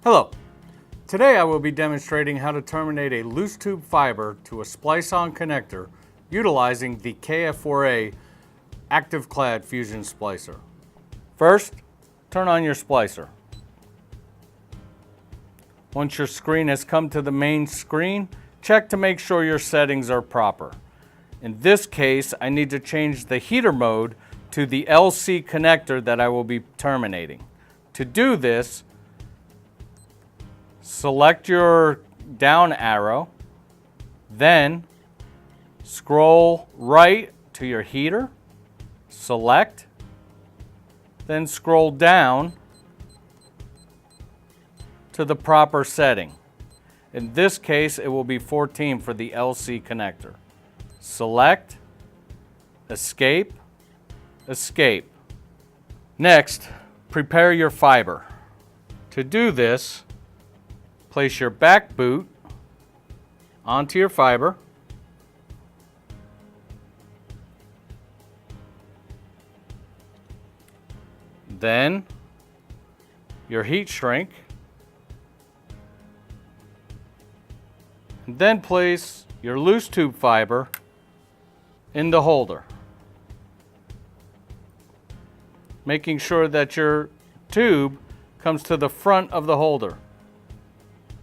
Hello. Today I will be demonstrating how to terminate a loose tube fiber to a Splice-On connector utilizing the KF4A active clad fusion splicer. First, turn on your splicer. Once your screen has come to the main screen, check to make sure your settings are proper. In this case, I need to change the heater mode to the LC connector that I will be terminating. To do this, select your down arrow, then scroll right to your heater, select, then scroll down to the proper setting. In this case, it will be 14 for the LC connector. Select, escape, escape. Next, prepare your fiber. To do this, place your back boot onto your fiber. Then your heat shrink. And then place your loose tube fiber in the holder, making sure that your tube comes to the front of the holder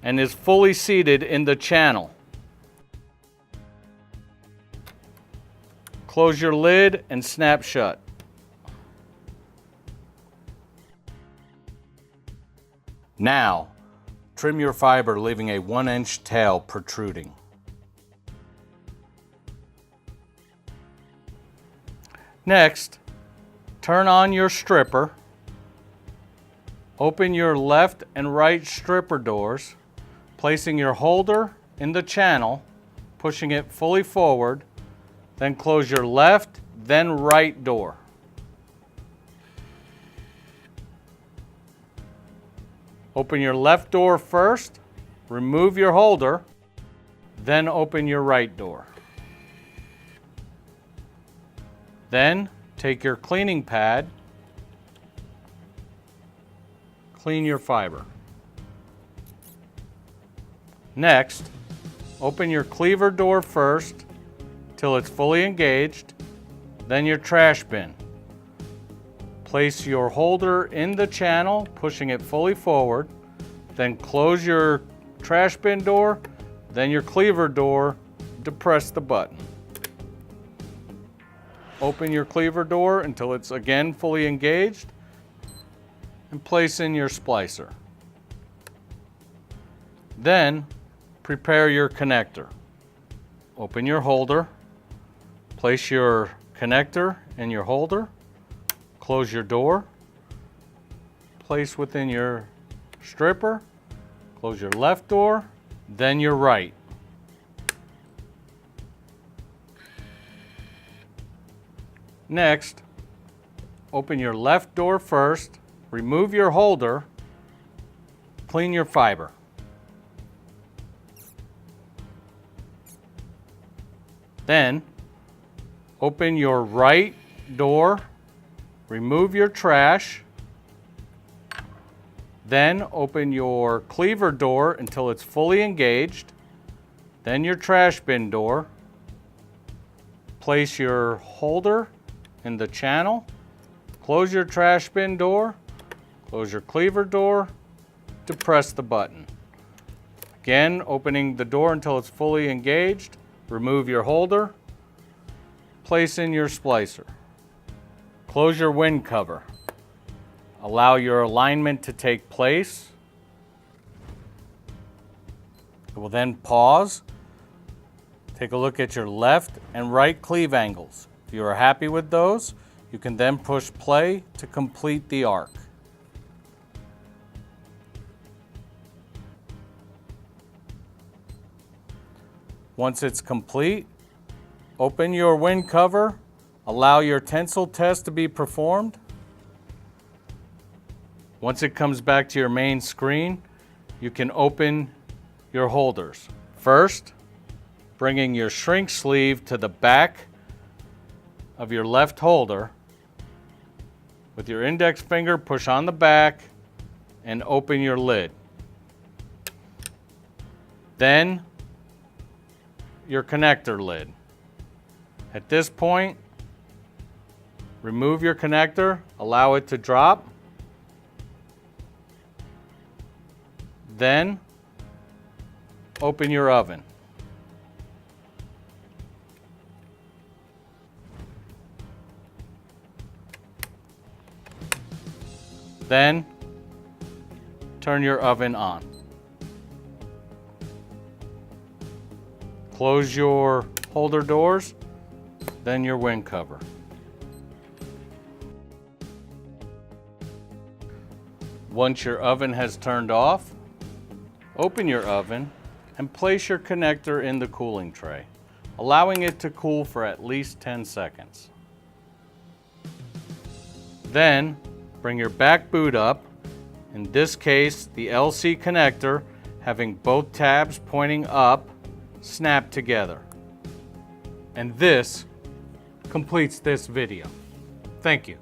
and is fully seated in the channel. Close your lid and snap shut. Now, trim your fiber, leaving a 1-inch tail protruding. Next, turn on your stripper. Open your left and right stripper doors, placing your holder in the channel, pushing it fully forward, then close your left, then right door. Open your left door first, remove your holder, then open your right door. Then take your cleaning pad, clean your fiber. Next, open your cleaver door first till it's fully engaged, then your trash bin. Place your holder in the channel, pushing it fully forward, then close your trash bin door, then your cleaver door, depress the button. Open your cleaver door until it's again fully engaged and place in your splicer. Then prepare your connector. Open your holder, place your connector in your holder, close your door, place within your stripper, close your left door, then your right. Next, open your left door first, remove your holder, clean your fiber. Then, open your right door, remove your trash, then open your cleaver door until it's fully engaged, then your trash bin door, place your holder in the channel, close your trash bin door, close your cleaver door, depress the button. Again, opening the door until it's fully engaged, remove your holder, place in your splicer. Close your wind cover. Allow your alignment to take place. It will then pause. Take a look at your left and right cleave angles. If you are happy with those, you can then push play to complete the arc. Once it's complete, open your wind cover, allow your tensile test to be performed. Once it comes back to your main screen, you can open your holders. First, bringing your shrink sleeve to the back of your left holder. With your index finger, push on the back and open your lid. Then your connector lid. At this point, remove your connector, allow it to drop. Then open your oven. Then turn your oven on. Close your holder doors, then your wind cover. Once your oven has turned off, open your oven and place your connector in the cooling tray, allowing it to cool for at least 10 seconds. Then bring your back boot up, in this case the LC connector having both tabs pointing up, snap together. And this completes this video. Thank you.